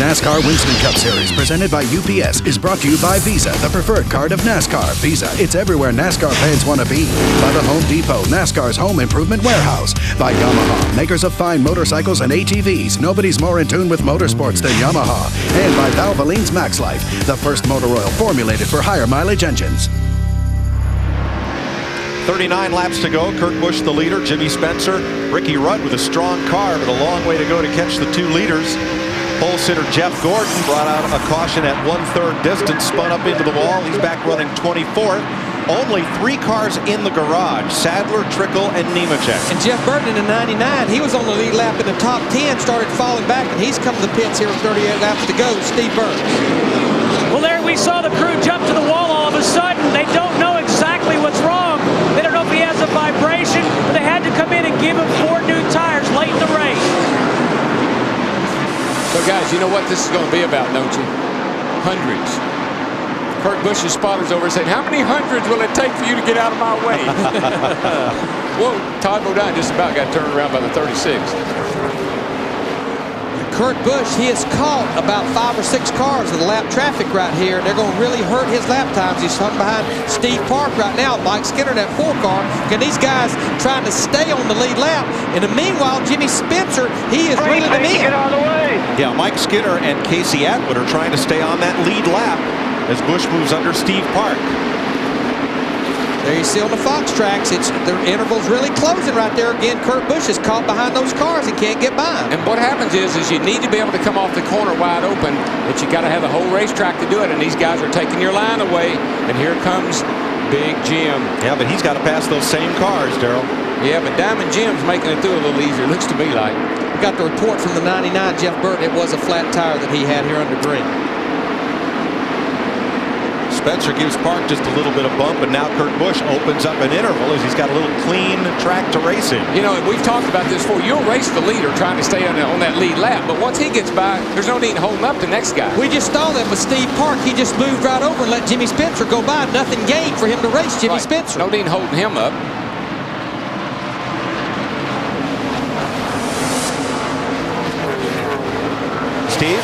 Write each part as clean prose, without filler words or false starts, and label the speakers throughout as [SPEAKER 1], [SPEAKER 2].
[SPEAKER 1] NASCAR Winston Cup Series, presented by UPS, is brought to you by Visa, the preferred card of NASCAR. Visa, it's everywhere NASCAR fans want to be. By the Home Depot, NASCAR's home improvement warehouse. By Yamaha, makers of fine motorcycles and ATVs. Nobody's more in tune with motorsports than Yamaha. And by Valvoline's Max Life, the first motor oil formulated for higher mileage engines.
[SPEAKER 2] 39 laps to go. Kurt Busch the leader, Jimmy Spencer, Ricky Rudd with a strong car, but a long way to go to catch the two leaders. Pole sitter Jeff Gordon brought out a caution at 1/3 distance, spun up into the wall. He's back running 24th. Only 3 cars in the garage: Sadler, Trickle, and Nemechek.
[SPEAKER 3] And Jeff Burton in the 99, he was on the lead lap in the top 10, started falling back, and he's come to the pits here with 38 laps to go. Steve Burns.
[SPEAKER 4] Well, there we saw the crew jump to the wall all of a sudden. They don't know exactly what's wrong. They don't know if he has a vibration, but they had to come in and give him 4 new tires late in the race.
[SPEAKER 5] So, guys, you know what this is going to be about, don't you? Hundreds. Kurt Busch's spotter's over saying, how many hundreds will it take for you to get out of my way? Whoa, Todd Bodine just about got turned around by the 36.
[SPEAKER 3] Kurt Busch, he has caught about 5 or 6 cars in the lap traffic right here. They're going to really hurt his lap times. He's hung behind Steve Park right now. Mike Skinner in that 4 car. And these guys trying to stay on the lead lap. In the meanwhile, Jimmy Spencer, he is reeling them in.
[SPEAKER 4] Get out of the way.
[SPEAKER 2] Yeah, Mike Skinner and Casey Atwood are trying to stay on that lead lap as Busch moves under Steve Park.
[SPEAKER 3] There you see on the Fox tracks, the interval's really closing right there. Again, Kurt Busch is caught behind those cars and can't get by.
[SPEAKER 5] And what happens is you need to be able to come off the corner wide open, but you got to have the whole racetrack to do it. And these guys are taking your line away. And here comes Big Jim.
[SPEAKER 2] Yeah, but he's got to pass those same cars, Darrell.
[SPEAKER 5] Yeah, but Diamond Jim's making it through a little easier. Looks to me like.
[SPEAKER 3] We got the report from the 99, Jeff Burton. It was a flat tire that he had here under green.
[SPEAKER 2] Spencer gives Park just a little bit of bump, and now Kurt Busch opens up an interval as he's got a little clean track to race in.
[SPEAKER 5] You know, we've talked about this before. You'll race the leader trying to stay on that lead lap, but once he gets by, there's no need in holding up the next guy.
[SPEAKER 3] We just saw that with Steve Park. He just moved right over and let Jimmy Spencer go by. Nothing gained for him to race Jimmy Spencer.
[SPEAKER 5] No need in holding him up.
[SPEAKER 2] Steve?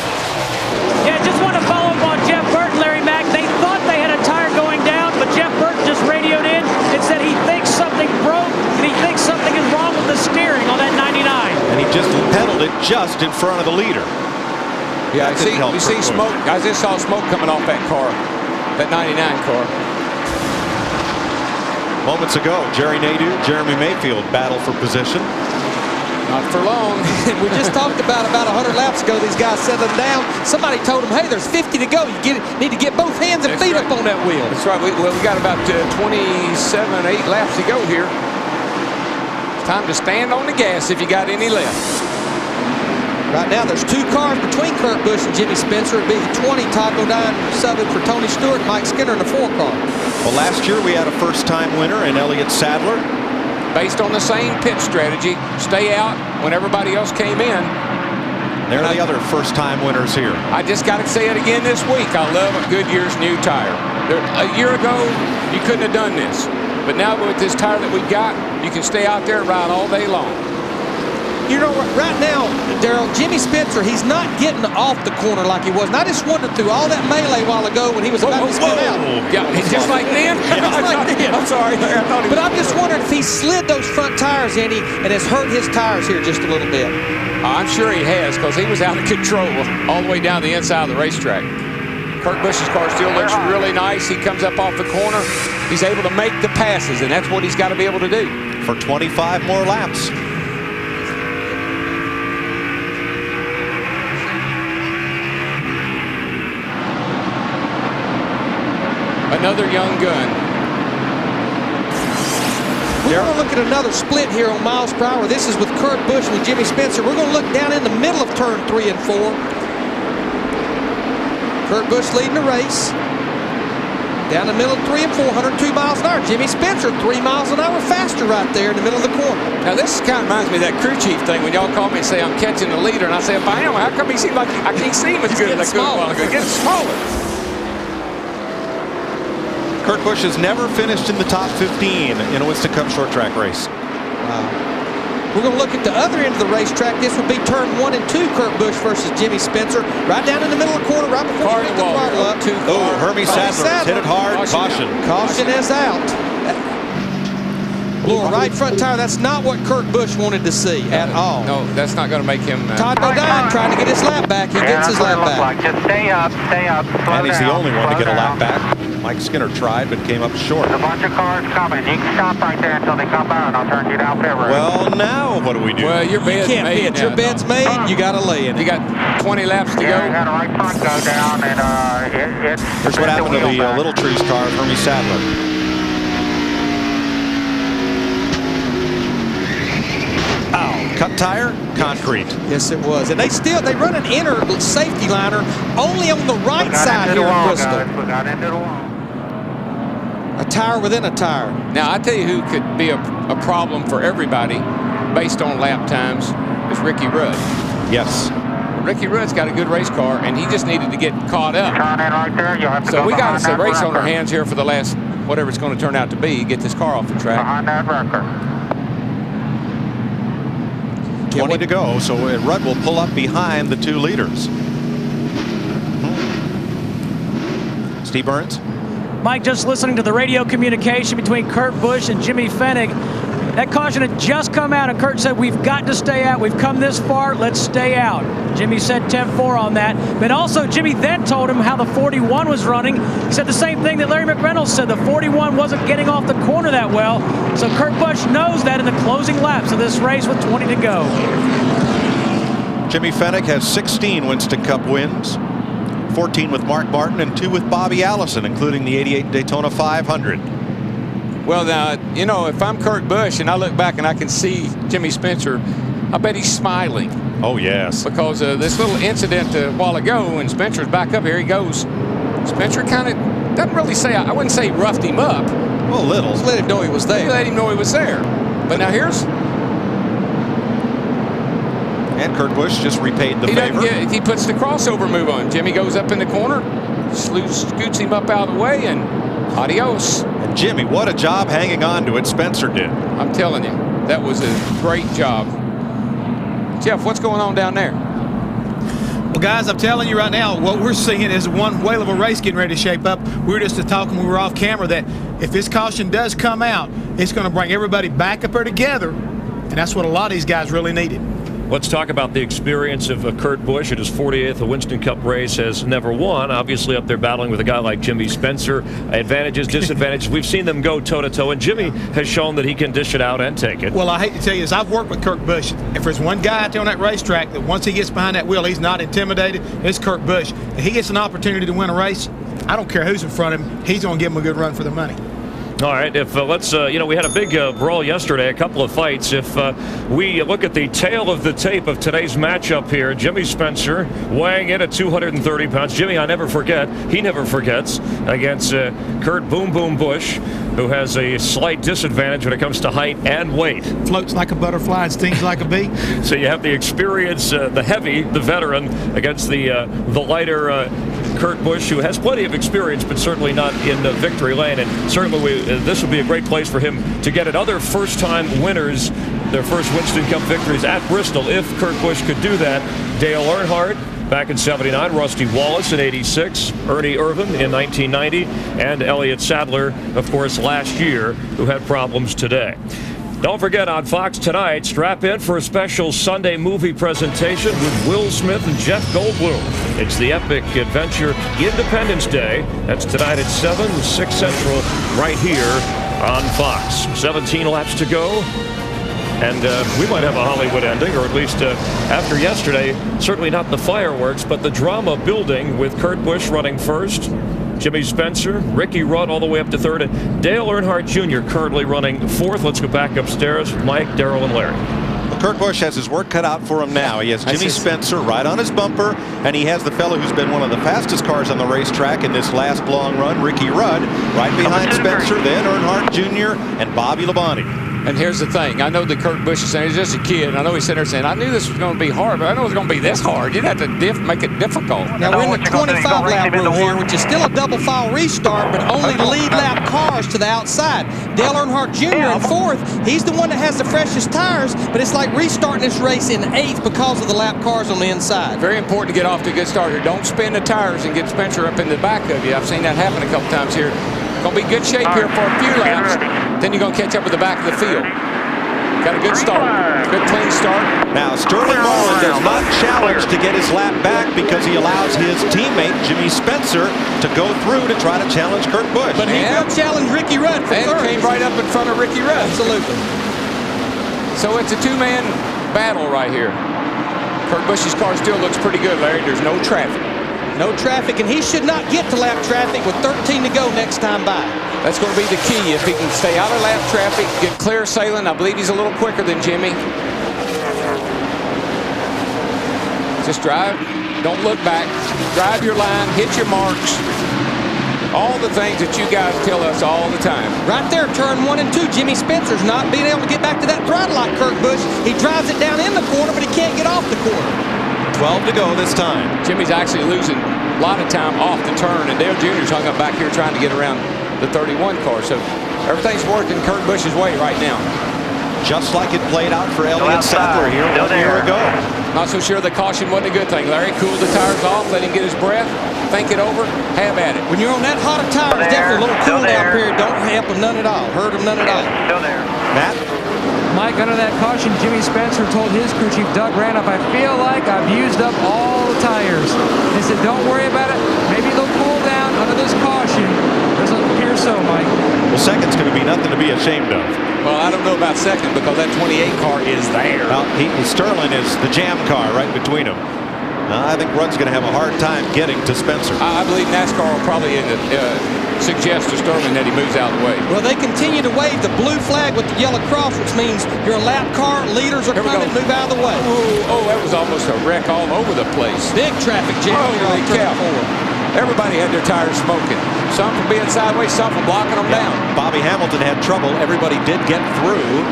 [SPEAKER 4] Yeah, just want to follow up on Jeff Burton, Larry Mack. They thought they had a tire going down, but Jeff Burton just radioed in and said he thinks something broke and he thinks something is wrong with the steering on that 99.
[SPEAKER 2] And he just pedaled it just in front of the leader.
[SPEAKER 5] Yeah, you see smoke. I just saw smoke coming off that car, that 99 car.
[SPEAKER 2] Moments ago, Jerry Nadeau, Jeremy Mayfield battle for position.
[SPEAKER 5] Not for long.
[SPEAKER 3] We just talked about 100 laps ago, these guys settling down. Somebody told them, hey, there's 50 to go. You need to get both hands and feet up on that wheel.
[SPEAKER 5] That's right. We got about 27, 8 laps to go here. It's time to stand on the gas if you got any left.
[SPEAKER 3] Right now, there's 2 cars between Kurt Busch and Jimmy Spencer. It'd be 20, Todd Bodine subbing for Tony Stewart, Mike Skinner in the 4 car.
[SPEAKER 2] Well, last year we had a first-time winner in Elliott Sadler.
[SPEAKER 5] Based on the same pit strategy, stay out when everybody else came in.
[SPEAKER 2] They're the other first-time winners here.
[SPEAKER 5] I just got to say it again this week. I love a Goodyear's new tire. A year ago, you couldn't have done this. But now with this tire that we've got, you can stay out there and ride all day long.
[SPEAKER 3] You know, right now, Darrell, Jimmy Spencer, he's not getting off the corner like he was. And I just wondered through all that melee a while ago when he was about to spin out.
[SPEAKER 5] Yeah, just like then? I'm sorry. I thought
[SPEAKER 3] but I'm just wondering if he slid those front tires in and has hurt his tires here just a little bit.
[SPEAKER 5] I'm sure he has, because he was out of control all the way down the inside of the racetrack. Kurt Busch's car still looks really nice. He comes up off the corner. He's able to make the passes, and that's what he's got to be able to do.
[SPEAKER 2] For 25 more laps.
[SPEAKER 5] Another young gun.
[SPEAKER 3] We're going to look at another split here on miles per hour. This is with Kurt Busch with Jimmy Spencer. We're going to look down in the middle of turn 3 and 4. Kurt Busch leading the race. Down the middle of 3 and 4, 102 miles an hour. Jimmy Spencer, 3 miles an hour faster right there in the middle of the corner.
[SPEAKER 5] Now, this kind of reminds me of that crew chief thing when y'all call me and say I'm catching the leader. And I say, if I am, how come he seems like I can't see him as good as I could a while ago? Getting smaller.
[SPEAKER 2] Kurt Busch has never finished in the top 15 in a Winston Cup short track race.
[SPEAKER 3] Wow. We're going to look at the other end of the racetrack. This would be turn 1 and 2, Kurt Busch versus Jimmy Spencer. Right down in the middle of the corner, right before we get the throttle up.
[SPEAKER 2] Oh, Hermie Sadler has hit it hard. Caution.
[SPEAKER 3] Caution is out. Blew a right front tire. That's not what Kurt Busch wanted to see at all.
[SPEAKER 5] No, that's not going to make him.
[SPEAKER 3] Todd Bodine trying to get his lap back. He gets his lap back.
[SPEAKER 6] Just stay up,
[SPEAKER 2] And he's the only one to get a lap back. Mike Skinner tried, but came up short.
[SPEAKER 6] There's a bunch of cars coming. You can stop right there until they come by, and I'll turn you down pit road.
[SPEAKER 2] Well, now what do we do?
[SPEAKER 5] Well, your bed's
[SPEAKER 3] can't
[SPEAKER 5] made.
[SPEAKER 3] pitch. Your bed's made. You got to lay in it.
[SPEAKER 5] You got 20 laps to
[SPEAKER 6] Yeah,
[SPEAKER 5] go.
[SPEAKER 6] you got a right front go down, and it's.
[SPEAKER 2] Here's what happened to the Little Trees car, Hermie Sadler. Cut tire, concrete.
[SPEAKER 3] Yes, it was. And they run an inner safety liner only on the right side here in Bristol.
[SPEAKER 6] We got into the wall.
[SPEAKER 3] A tire within a tire.
[SPEAKER 5] Now, I tell you who could be a problem for everybody based on lap times is Ricky Rudd.
[SPEAKER 2] Yes.
[SPEAKER 5] Ricky Rudd's got a good race car, and he just needed to get caught up.
[SPEAKER 6] Turn in right there. You'll have to
[SPEAKER 5] So
[SPEAKER 6] go
[SPEAKER 5] we got us a
[SPEAKER 6] behind
[SPEAKER 5] race
[SPEAKER 6] that
[SPEAKER 5] on our
[SPEAKER 6] wrecker.
[SPEAKER 5] hands here for the last, whatever it's going to turn out to be, get this car off the track.
[SPEAKER 6] Behind that wrecker.
[SPEAKER 2] 20 to go, so Rudd will pull up behind the 2 leaders. Steve Burns.
[SPEAKER 4] Mike, just listening to the radio communication between Kurt Busch and Jimmy Fennig. That caution had just come out, and Kurt said, we've got to stay out. We've come this far. Let's stay out. Jimmy said 10-4 on that. But also, Jimmy then told him how the 41 was running. He said the same thing that Larry McReynolds said. The 41 wasn't getting off the corner that well. So Kurt Busch knows that in the closing laps of this race with 20 to go.
[SPEAKER 2] Jimmy Fennig has 16 Winston Cup wins, 14 with Mark Martin and 2 with Bobby Allison, including the '88 Daytona 500.
[SPEAKER 5] Well, now, you know, if I'm Kurt Busch and I look back and I can see Jimmy Spencer, I bet he's smiling.
[SPEAKER 2] Oh, yes.
[SPEAKER 5] Because this little incident a while ago, and Spencer's back up, here he goes. Spencer kind of doesn't really say, I wouldn't say roughed him up.
[SPEAKER 2] Well, a little.
[SPEAKER 3] Just let him know he was
[SPEAKER 5] He
[SPEAKER 3] there.
[SPEAKER 5] let him know he was there. But now here's...
[SPEAKER 2] And Kurt Busch just repaid the favor.
[SPEAKER 5] He puts the crossover move on. Jimmy goes up in the corner, scoots him up out of the way, and adios.
[SPEAKER 2] And Jimmy, what a job hanging on to it Spencer did.
[SPEAKER 5] I'm telling you, that was a great job. Jeff, what's going on down there?
[SPEAKER 7] Well, guys, I'm telling you right now, what we're seeing is one whale of a race getting ready to shape up. We were just talking when we were off camera that if this caution does come out, it's going to bring everybody back up there together, and that's what a lot of these guys really needed.
[SPEAKER 8] Let's talk about the experience of Kurt Busch at his 48th Winston Cup race. Has never won. Obviously up there battling with a guy like Jimmy Spencer. Advantages, disadvantages. We've seen them go toe-to-toe, and Jimmy has shown that he can dish it out and take it.
[SPEAKER 7] Well, I hate to tell you this. I've worked with Kurt Busch. If there's one guy out there on that racetrack that once he gets behind that wheel, he's not intimidated, it's Kurt Busch. If he gets an opportunity to win a race, I don't care who's in front of him, he's going to give him a good run for the money.
[SPEAKER 8] All right, if let's, you know, we had a big brawl yesterday, a couple of fights. If we look at the tail of the tape of today's matchup here, Jimmy Spencer weighing in at 230 pounds. Jimmy, I never forget, he never forgets, against Kurt Boom Boom Busch, who has a slight disadvantage when it comes to height and weight.
[SPEAKER 7] Floats like a butterfly and stings like a bee.
[SPEAKER 8] So you have the experience, the heavy, the veteran, against the lighter Kurt Busch, who has plenty of experience, but certainly not in victory lane. And certainly this would be a great place for him to get at other first-time winners, their first Winston Cup victories at Bristol, if Kurt Busch could do that. Dale Earnhardt back in '79, Rusty Wallace in '86, Ernie Irvan in 1990, and Elliott Sadler, of course, last year, who had problems today. Don't forget, on Fox tonight, strap in for a special Sunday movie presentation with Will Smith and Jeff Goldblum. It's the epic adventure Independence Day. That's tonight at 7, 6 Central, right here on Fox. 17 laps to go. And we might have a Hollywood ending, or at least after yesterday, certainly not the fireworks, but the drama building with Kurt Busch running first, Jimmy Spencer, Ricky Rudd all the way up to third, and Dale Earnhardt Jr. currently running fourth. Let's go back upstairs with Mike, Darrell, and Larry.
[SPEAKER 2] Well, Kurt Busch has his work cut out for him now. He has Jimmy Spencer right on his bumper, and he has the fellow who's been one of the fastest cars on the racetrack in this last long run, Ricky Rudd, right behind Spencer, then Earnhardt Jr. and Bobby Labonte.
[SPEAKER 5] And here's the thing. I know that Kurt Busch is saying he's just a kid. And I know he's sitting there saying, I knew this was going to be hard, but I know it was going to be this hard. You'd have to make it difficult.
[SPEAKER 3] Now, we're in the 25-lap rule here, which is still a double-file restart, but only lead lap cars to the outside. Dale Earnhardt Jr. in 4th. He's the one that has the freshest tires, but it's like restarting this race in 8th because of the lap cars on the inside.
[SPEAKER 5] Very important to get off to a good start here. Don't spin the tires and get Spencer up in the back of you. I've seen that happen a couple times here. Going to be good shape here for a few laps. Then you're going to catch up with the back of the field. Got a good start. Good clean start.
[SPEAKER 2] Now, Sterling Marlin does not challenge to get his lap back because he allows his teammate, Jimmy Spencer, to go through to try to challenge Kurt Busch.
[SPEAKER 3] But he will challenge Ricky Rudd for third.
[SPEAKER 5] And came right up in front of Ricky Rudd.
[SPEAKER 3] Absolutely.
[SPEAKER 5] So it's a two-man battle right here. Kurt Busch's car still looks pretty good, Larry. There's no traffic.
[SPEAKER 3] No traffic, and he should not get to lap traffic with 13 to go next time by.
[SPEAKER 5] That's going to be the key. If he can stay out of lap traffic, get clear sailing. I believe he's a little quicker than Jimmy. Just drive. Don't look back. Drive your line. Hit your marks. All the things that you guys tell us all the time.
[SPEAKER 3] Right there, turn 1 and 2. Jimmy Spencer's not being able to get back to that throttle like Kurt Busch. He drives it down in the corner, but he can't get off the corner.
[SPEAKER 2] 12 to go this time.
[SPEAKER 5] Jimmy's actually losing a lot of time off the turn, and Dale Jr.'s hung up back here trying to get around the 31 car. So everything's working Kurt Busch's way right now.
[SPEAKER 2] Just like it played out for Elliott Sadler here 1 year ago.
[SPEAKER 5] Not so sure the caution wasn't a good thing. Larry, cool the tires off, let him get his breath, think it over, have at it.
[SPEAKER 3] When you're on that hot of tires, definitely a little cool down period. Don't help him none at all. Hurt him none at all.
[SPEAKER 6] Still there.
[SPEAKER 2] Matt?
[SPEAKER 4] Mike, under that caution, Jimmy Spencer told his crew chief, Doug Randolph, I feel like I've used up all the tires. He said, don't worry about it. Maybe they'll cool down under this caution. Doesn't appear so, Mike.
[SPEAKER 2] Well, second's going to be nothing to be ashamed of.
[SPEAKER 5] Well, I don't know about second because that 28 car is there.
[SPEAKER 2] Well, Sterling is the jam car right between them. I think Rudd's going to have a hard time getting to Spencer.
[SPEAKER 5] I believe NASCAR will probably suggest to Sterling that he moves out of the way.
[SPEAKER 3] Well, they continue to wave the blue flag with the yellow cross, which means you're a lap car, leaders are coming, move out of the way.
[SPEAKER 5] Oh, that was almost a wreck all over the place.
[SPEAKER 3] Big traffic jam.
[SPEAKER 5] Holy cow. Everybody had their tires smoking. Some from being sideways, some from blocking them down.
[SPEAKER 2] Bobby Hamilton had trouble. Everybody did get through.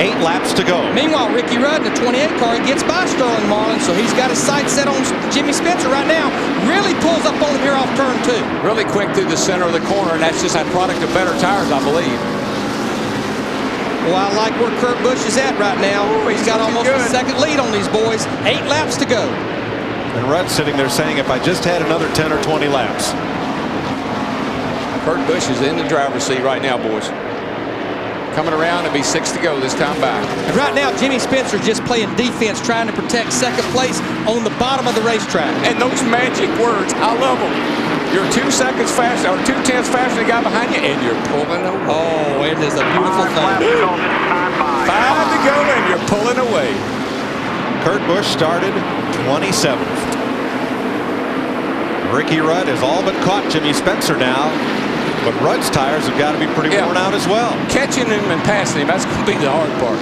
[SPEAKER 2] 8 laps to go.
[SPEAKER 3] Meanwhile, Ricky Rudd in the 28 car, he gets by Sterling Marlin, so he's got his sights set on Jimmy Spencer right now. Really pulls up on him here off turn 2.
[SPEAKER 5] Really quick through the center of the corner, and that's just a product of better tires, I believe.
[SPEAKER 3] Well, I like where Kurt Busch is at right now. He's got almost a second lead on these boys. 8 laps to go.
[SPEAKER 2] And Rudd's sitting there saying, if I just had another 10 or 20 laps.
[SPEAKER 5] Kurt Busch is in the driver's seat right now, boys. Coming around, it'll be 6 to go this time by.
[SPEAKER 3] And right now, Jimmy Spencer's just playing defense, trying to protect second place on the bottom of the racetrack.
[SPEAKER 5] And those magic words, I love them. You're 2 seconds faster, or 2 tenths faster than the guy behind you, and you're pulling away.
[SPEAKER 3] Oh, it is a beautiful thing.
[SPEAKER 5] 5 to go, and you're pulling away.
[SPEAKER 2] Kurt Busch started 27th. Ricky Rudd has all but caught Jimmy Spencer now. But Rudd's tires have got to be pretty worn out as well.
[SPEAKER 5] Catching him and passing him, that's going to be the hard part.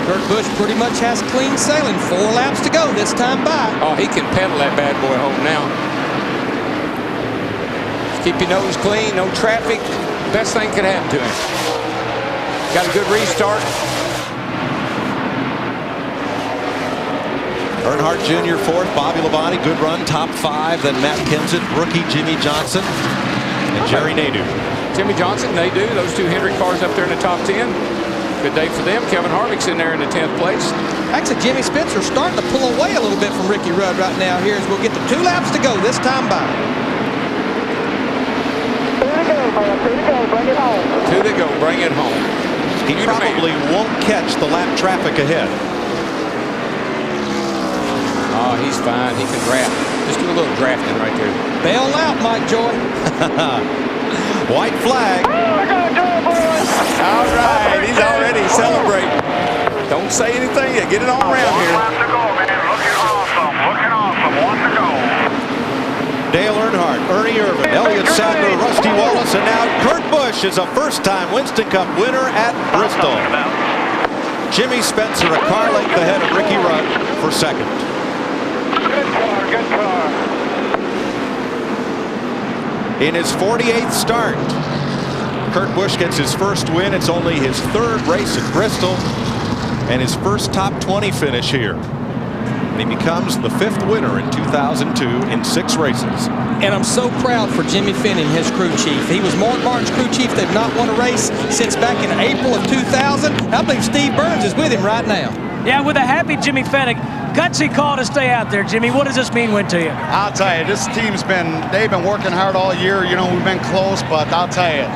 [SPEAKER 3] Kurt Busch pretty much has clean sailing. 4 laps to go this time by.
[SPEAKER 5] Oh, he can pedal that bad boy home now. Just keep your nose clean, no traffic. Best thing could happen to him. Got a good restart.
[SPEAKER 2] Earnhardt Jr. 4th, Bobby Labonte, good run, top 5. Then Matt Kenseth, rookie Jimmy Johnson, and Jerry Nadeau.
[SPEAKER 5] Jimmy Johnson, Nadeau, those 2 Hendrick cars up there in the top 10. Good day for them. Kevin Harvick's in there in the 10th place.
[SPEAKER 3] Actually, Jimmy Spencer starting to pull away a little bit from Ricky Rudd right now. Here as we'll get the 2 laps to go this time by.
[SPEAKER 6] 2 to go, bring it home.
[SPEAKER 5] 2 to go, bring it home.
[SPEAKER 2] He probably won't catch the lap traffic ahead.
[SPEAKER 5] Oh, he's fine. He can draft. Just do a little drafting right there.
[SPEAKER 3] Bail out, Mike Joy.
[SPEAKER 2] White flag.
[SPEAKER 5] All right, he's already celebrating. Don't say anything yet. Get it on around here.
[SPEAKER 6] 1 lap to go, man. Looking awesome. Looking awesome. 1 to go.
[SPEAKER 2] Dale Earnhardt, Ernie Irvan, Elliott Sadler, Rusty Wallace, and now Kurt Busch is a first-time Winston Cup winner at Bristol. Jimmy Spencer a car length ahead of Ricky Rudd for second.
[SPEAKER 6] Good car, good car.
[SPEAKER 2] In his 48th start, Kurt Busch gets his first win. It's only his 3rd race at Bristol and his first top 20 finish here. And he becomes the 5th winner in 2002 in 6 races.
[SPEAKER 3] And I'm so proud for Jimmy Fenning, his crew chief. He was Mark Martin's crew chief. They've not won a race since back in April of 2000. I believe Steve Burns is with him right now.
[SPEAKER 4] Yeah, with a happy Jimmy Fennig. Gutsy call to stay out there, Jimmy. What does this mean to you?
[SPEAKER 9] I'll tell you, this team's they've been working hard all year. You know, we've been close, but I'll tell you,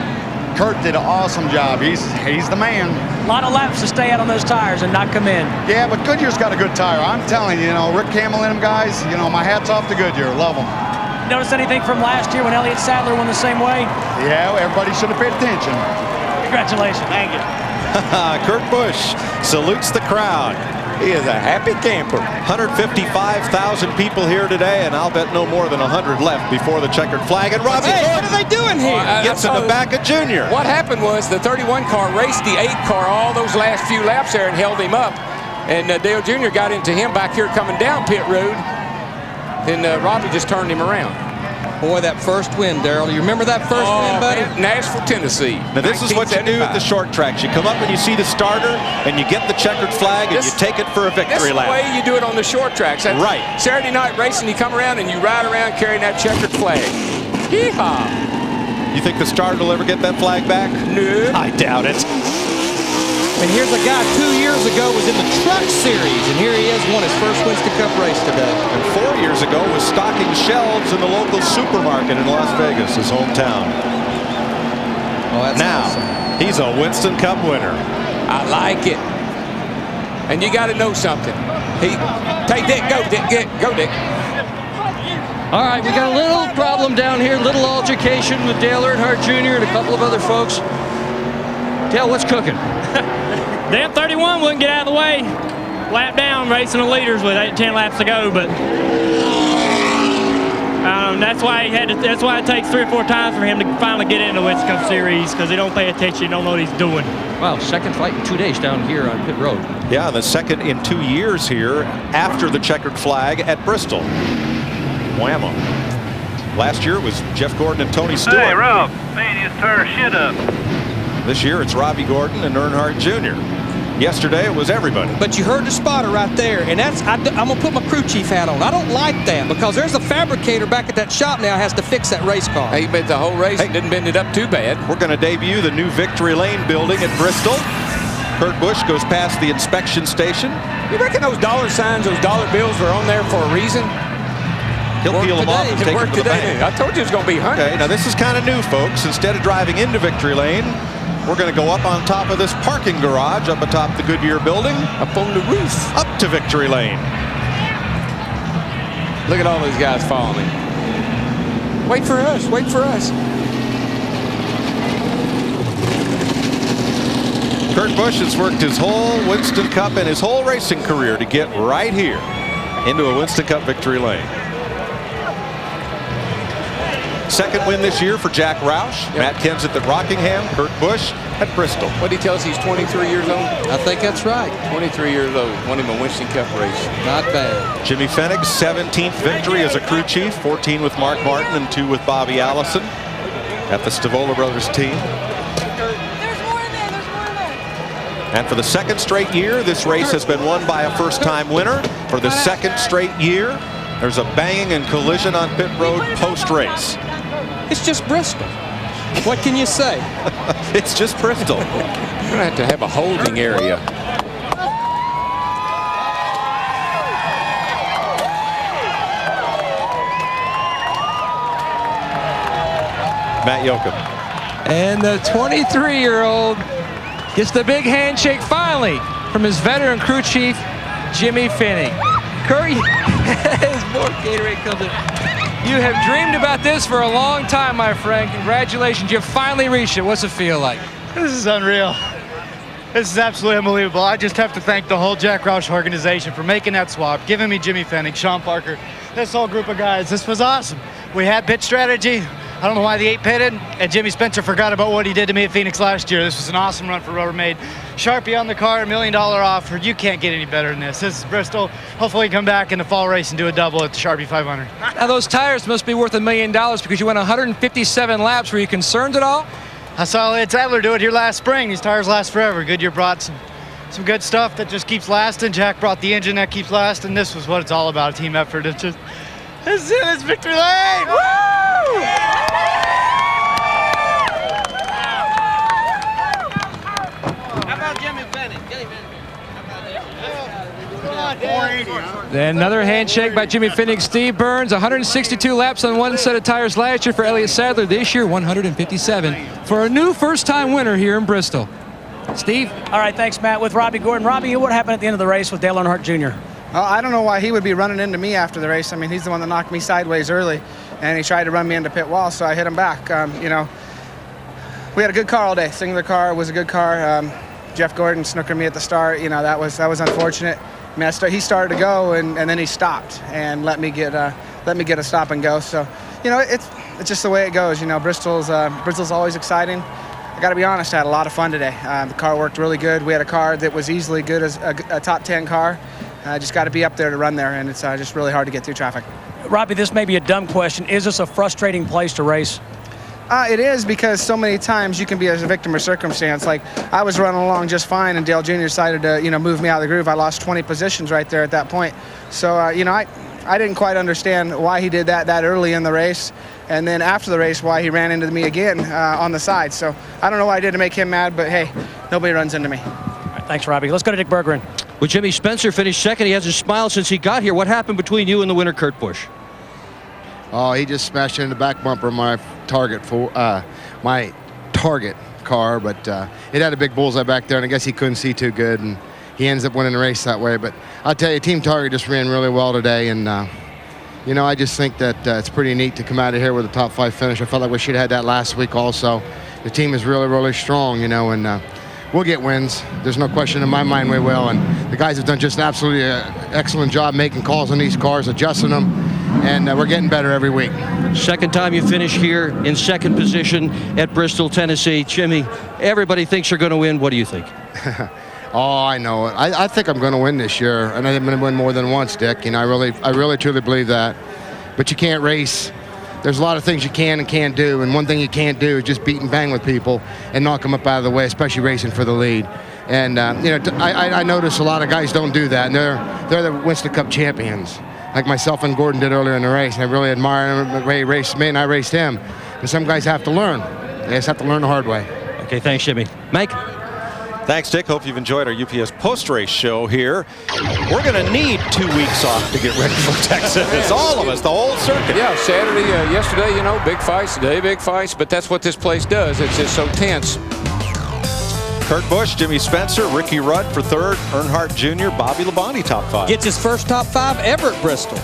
[SPEAKER 9] Kurt did an awesome job. He's the man.
[SPEAKER 4] A lot of laps to stay out on those tires and not come in.
[SPEAKER 9] Yeah, but Goodyear's got a good tire. I'm telling you, Rick Campbell and them guys, my hat's off to Goodyear. Love them.
[SPEAKER 4] Notice anything from last year when Elliott Sadler won the same way?
[SPEAKER 9] Yeah, everybody should have paid attention.
[SPEAKER 4] Congratulations. Thank you.
[SPEAKER 2] Kurt Busch salutes the crowd. He is a happy camper. 155,000 people here today, and I'll bet no more than 100 left before the checkered flag. And Robbie
[SPEAKER 3] what are they doing here?
[SPEAKER 2] gets in the back of Junior.
[SPEAKER 5] What happened was the 31 car raced the 8 car all those last few laps there and held him up. And Dale Jr. got into him back here coming down pit road. And Robbie just turned him around.
[SPEAKER 3] Boy, that first win, Darrell. You remember that first win, buddy?
[SPEAKER 5] Nashville, Tennessee.
[SPEAKER 2] Now, this is what you do at the short tracks. You come up and you see the starter, and you get the checkered flag, and you take it for a victory lap.
[SPEAKER 5] That's the way you do it on the short tracks. That's
[SPEAKER 2] right.
[SPEAKER 5] Saturday night racing, you come around and you ride around carrying that checkered flag. Yeehaw!
[SPEAKER 2] You think the starter will ever get that flag back?
[SPEAKER 5] No.
[SPEAKER 2] I doubt it.
[SPEAKER 3] And here's a guy 2 years ago was in the Truck Series, and here he is, won his first Winston Cup race today.
[SPEAKER 2] And 4 years ago was stocking shelves in the local supermarket in Las Vegas, his hometown.
[SPEAKER 3] Oh, that's
[SPEAKER 2] now,
[SPEAKER 3] awesome.
[SPEAKER 2] He's a Winston Cup winner.
[SPEAKER 5] I like it. And you got to know something. Take Dick, go Dick, go Dick.
[SPEAKER 10] All right, we got a little problem down here, little altercation with Dale Earnhardt Jr. and a couple of other folks. Dale, what's cooking?
[SPEAKER 11] Damn 31 wouldn't get out of the way. Lap down, racing the leaders with 10 laps to go, but that's why that's why it takes 3 or 4 times for him to finally get into the Winston Cup Series, because he don't pay attention, he don't know what he's doing.
[SPEAKER 10] Wow, second fight in 2 days down here on pit road.
[SPEAKER 2] Yeah, the second in 2 years here after the checkered flag at Bristol. Whammo. Last year it was Jeff Gordon and Tony Stewart.
[SPEAKER 6] Hey, Rob, man, you stir shit up.
[SPEAKER 2] This year it's Robbie Gordon and Earnhardt Jr. Yesterday it was everybody.
[SPEAKER 3] But you heard the spotter right there, and I'm going to put my crew chief hat on. I don't like that, because there's a fabricator back at that shop now has to fix that race car.
[SPEAKER 5] He bent the whole race and didn't bend it up too bad.
[SPEAKER 2] We're going to debut the new Victory Lane building at Bristol. Kurt Busch goes past the inspection station.
[SPEAKER 5] You reckon those dollar signs, those dollar bills were on there for a reason?
[SPEAKER 2] He'll peel them off and take them to the bank.
[SPEAKER 5] I told you it was going to be hundreds.
[SPEAKER 2] Okay, now this is kind of new, folks. Instead of driving into Victory Lane, we're going to go up on top of this parking garage up atop the Goodyear building.
[SPEAKER 5] Up on the roof.
[SPEAKER 2] Up to Victory Lane.
[SPEAKER 5] Look at all those guys following. Wait for us. Wait for us.
[SPEAKER 2] Kurt Busch has worked his whole Winston Cup and his whole racing career to get right here into a Winston Cup Victory Lane. Second win this year for Jack Roush. Yep. Matt Kenseth at Rockingham. Kurt Busch at Bristol.
[SPEAKER 5] What did he tell us? He's 23 years old?
[SPEAKER 3] I think that's right.
[SPEAKER 5] 23 years old. Won him a Winston Cup race.
[SPEAKER 3] Not bad.
[SPEAKER 2] Jimmy Fennig's 17th victory as a crew chief. 14 with Mark Martin and 2 with Bobby Allison at the Stavola Brothers team. And for the second straight year, this race has been won by a first-time winner. For the second straight year, there's a banging and collision on pit road post-race.
[SPEAKER 3] It's just Bristol. What can you say?
[SPEAKER 2] It's just Bristol.
[SPEAKER 5] We're going to have a holding area.
[SPEAKER 2] Matt Yoakum.
[SPEAKER 10] And the 23-year-old gets the big handshake finally from his veteran crew chief, Jimmy Fennig. Curry, as more Gatorade comes in. You have dreamed about this for a long time, my friend. Congratulations, you finally reached it. What's it feel like?
[SPEAKER 12] This is unreal. This is absolutely unbelievable. I just have to thank the whole Jack Roush organization for making that swap, giving me Jimmy Fennig, Sean Parker, this whole group of guys. This was awesome. We had pit strategy. I don't know why the 8 pitted, and Jimmy Spencer forgot about what he did to me at Phoenix last year. This was an awesome run for Rubbermaid. Sharpie on the car, $1 million offer. You can't get any better than this. This is Bristol. Hopefully come back in the fall race and do a double at the Sharpie 500.
[SPEAKER 10] Now those tires must be worth $1 million because you went 157 laps. Were you concerned at all?
[SPEAKER 12] I saw Lance Adler do it here last spring. These tires last forever. Goodyear brought some good stuff that just keeps lasting. Jack brought the engine that keeps lasting. This was what it's all about, a team effort. It's just, this is it, it's victory lane! Woo!
[SPEAKER 3] How about Jimmy Fenning?
[SPEAKER 10] Then another handshake by Jimmy Fennig. Steve Burns, 162 laps on one set of tires last year for Elliott Sadler. This year, 157 for a new first-time winner here in Bristol. Steve?
[SPEAKER 4] All right, thanks, Matt. With Robbie Gordon. Robbie, what happened at the end of the race with Dale Earnhardt Jr.?
[SPEAKER 13] I don't know why he would be running into me after the race. I mean, he's the one that knocked me sideways early, and he tried to run me into pit wall, so I hit him back. You know, we had a good car all day. Singular car was a good car. Jeff Gordon snookered me at the start. You know, that was unfortunate. I mean, he started to go, and then he stopped and let me get a stop and go. So, you know, it's just the way it goes. You know, Bristol's always exciting. I got to be honest, I had a lot of fun today. The car worked really good. We had a car that was easily good as a top 10 car. Just got to be up there to run there, and it's just really hard to get through traffic.
[SPEAKER 4] Robbie, this may be a dumb question. Is this a frustrating place to race?
[SPEAKER 13] It is, because so many times you can be as a victim of circumstance. Like, I was running along just fine, and Dale Jr. decided to, you know, move me out of the groove. I lost 20 positions right there at that point. So, you know, I didn't quite understand why he did that early in the race, and then after the race, why he ran into me again on the side. So I don't know what I did to make him mad, but hey, nobody runs into me.
[SPEAKER 4] All right, thanks, Robbie. Let's go to Dick Berggren.
[SPEAKER 14] Well, Jimmy Spencer finished second. He hasn't smiled since he got here. What happened between you and the winner, Kurt Busch?
[SPEAKER 15] Oh, he just smashed into the back bumper of my target car, but it had a big bullseye back there, and I guess he couldn't see too good, and he ends up winning the race that way. But I'll tell you, Team Target just ran really well today, and you know, I just think that it's pretty neat to come out of here with a top 5 finish. I felt like we should have had that last week also. The team is really, really strong, you know, and we'll get wins. There's no question in my mind we will, and the guys have done just an absolutely excellent job making calls on these cars, adjusting them, and we're getting better every week.
[SPEAKER 14] Second time you finish here in second position at Bristol, Tennessee. Jimmy, everybody thinks you're going to win. What do you think?
[SPEAKER 15] Oh, I know it. I think I'm going to win this year, and I'm going to win more than once, Dick. You know, I really truly believe that. But you can't race. There's a lot of things you can and can't do, and one thing you can't do is just beat and bang with people and knock them up out of the way, especially racing for the lead. And you know, I notice a lot of guys don't do that, and they're the Winston Cup champions, like myself and Gordon did earlier in the race. And I really admire him. Ray raced me, and I raced him. And some guys have to learn. They just have to learn the hard way.
[SPEAKER 14] Okay, thanks, Jimmy. Mike?
[SPEAKER 2] Thanks, Dick. Hope you've enjoyed our UPS post-race show here. We're going to need 2 weeks off to get ready for Texas. It's all of us, the whole circuit.
[SPEAKER 5] Yeah, Saturday, yesterday, you know, big fights. Today, big fights. But that's what this place does. It's just so tense.
[SPEAKER 2] Kurt Busch, Jimmy Spencer, Ricky Rudd for third, Earnhardt Jr., Bobby Labonte top 5.
[SPEAKER 3] Gets his first top 5 ever at Bristol.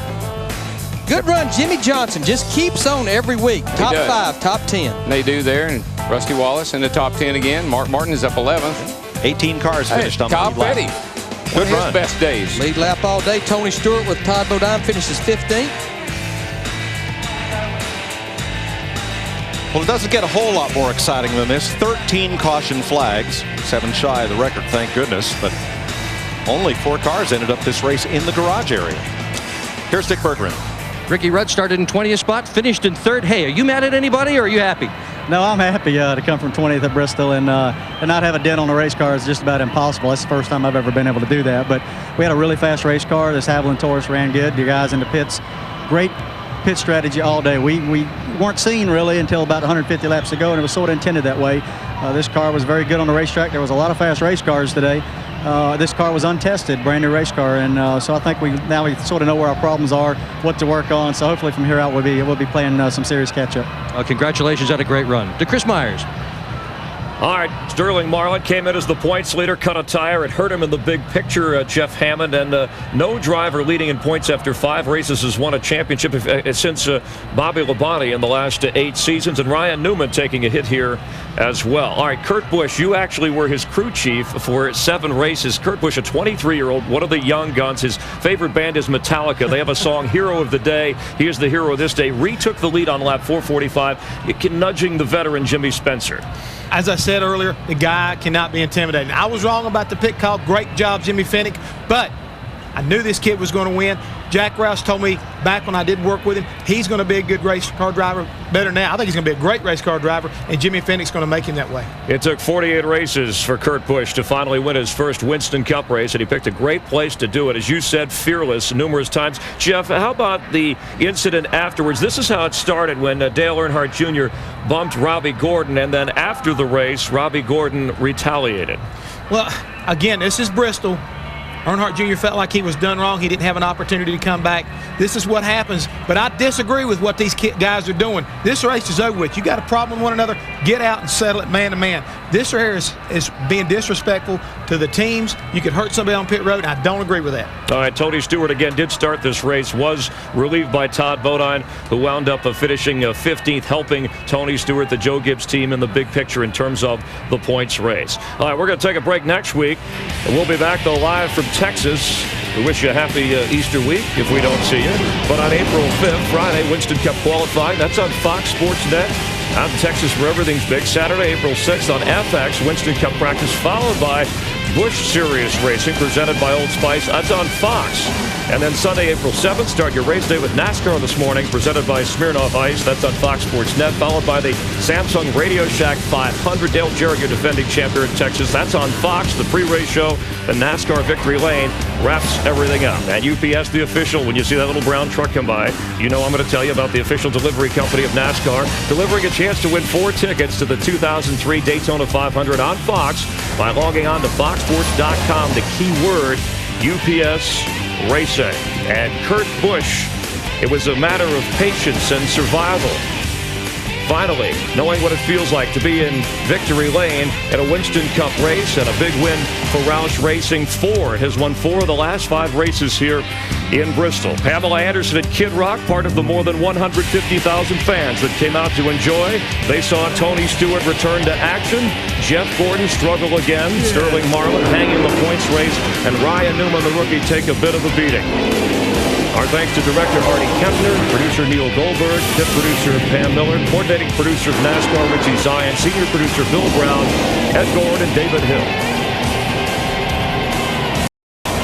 [SPEAKER 3] Good run, Jimmy Johnson just keeps on every week. Top 5, top 10.
[SPEAKER 5] And they do there, and Rusty Wallace in the top 10 again. Mark Martin is up 11th.
[SPEAKER 2] 18 cars finished on the lead
[SPEAKER 5] Petty.
[SPEAKER 2] lap.
[SPEAKER 5] Good run. His best days.
[SPEAKER 3] Lead lap all day. Tony Stewart with Todd Bodine finishes 15th.
[SPEAKER 2] Well, it doesn't get a whole lot more exciting than this. 13 caution flags, 7 shy of the record, thank goodness, but only 4 cars ended up this race in the garage area. Here's Dick Berggren.
[SPEAKER 14] Ricky Rudd started in 20th spot, finished in 3rd. Hey, are you mad at anybody, or are you happy?
[SPEAKER 16] No, I'm happy to come from 20th at Bristol and not have a dent on the race car is just about impossible. That's the first time I've ever been able to do that. But we had a really fast race car. This Haviland Taurus ran good. You guys in the pits, great pit strategy all day. We weren't seen really until about 150 laps to go, and it was sort of intended that way. This car was very good on the racetrack. There was a lot of fast race cars today. This car was untested, brand new race car, and so I think we sort of know where our problems are, what to work on. So hopefully from here out we'll be playing some serious catch up.
[SPEAKER 14] Congratulations on a great run. To Chris Myers.
[SPEAKER 8] All right, Sterling Marlin came in as the points leader, cut a tire. It hurt him in the big picture, Jeff Hammond, and no driver leading in points after 5 races has won a championship since Bobby Labonte in the last 8 seasons, and Ryan Newman taking a hit here as well. All right, Kurt Busch, you actually were his crew chief for 7 races. Kurt Busch, a 23-year-old, one of the young guns. His favorite band is Metallica. They have a song, Hero of the Day. He is the hero of this day. Retook the lead on lap 445, nudging the veteran Jimmy Spencer.
[SPEAKER 7] As I said earlier, the guy cannot be intimidated. I was wrong about the pit call. Great job, Jimmy Fennig. But I knew this kid was going to win. Jack Roush told me back when I did work with him, he's going to be a good race car driver. Better now. I think he's going to be a great race car driver, and Jimmy Fennick's going to make him that way.
[SPEAKER 8] It took 48 races for Kurt Busch to finally win his first Winston Cup race, and he picked a great place to do it. As you said, fearless numerous times. Jeff, how about the incident afterwards? This is how it started when Dale Earnhardt Jr. bumped Robbie Gordon, and then after the race, Robbie Gordon retaliated.
[SPEAKER 7] Well, again, this is Bristol. Earnhardt Jr. felt like he was done wrong. He didn't have an opportunity to come back. This is what happens. But I disagree with what these guys are doing. This race is over with. You got a problem with one another, get out and settle it man to man. This here is being disrespectful to the teams. You could hurt somebody on pit road, and I don't agree with that.
[SPEAKER 8] All right, Tony Stewart again did start this race, was relieved by Todd Bodine, who wound up finishing 15th, helping Tony Stewart, the Joe Gibbs team, in the big picture in terms of the points race. All right, we're going to take a break next week, and we'll be back, though, live from Texas. We wish you a happy Easter week if we don't see you. But on April 5th, Friday, Winston Cup qualifying. That's on Fox Sports Net. Out in Texas where everything's big. Saturday, April 6th on FX, Winston Cup practice, followed by Busch Series Racing, presented by Old Spice. That's on Fox. And then Sunday, April 7th, start your race day with NASCAR this morning, presented by Smirnoff Ice. That's on Fox Sports Net, followed by the Samsung Radio Shack 500. Dale Jarrett, your defending champion in Texas. That's on Fox. The pre-race show, the NASCAR Victory Lane, wraps everything up. And UPS, the official, when you see that little brown truck come by, you know I'm going to tell you about the official delivery company of NASCAR, delivering a chance to win 4 tickets to the 2003 Daytona 500 on Fox by logging on to foxsports.com. The key word, UPS Racing. And Kurt Busch, it was a matter of patience and survival. Finally, knowing what it feels like to be in victory lane in a Winston Cup race, and a big win for Roush Racing. Ford has won 4 of the last 5 races here in Bristol. Pamela Anderson at Kid Rock, part of the more than 150,000 fans that came out to enjoy. They saw Tony Stewart return to action. Jeff Gordon struggle again. Yeah. Sterling Marlin hanging the points race, and Ryan Newman, the rookie, take a bit of a beating. Our thanks to Director Artie Kempner, producer Neil Goldberg, pit producer Pam Miller, coordinating producer of NASCAR Richie Zion, senior producer Bill Brown, Ed Gord, and David Hill.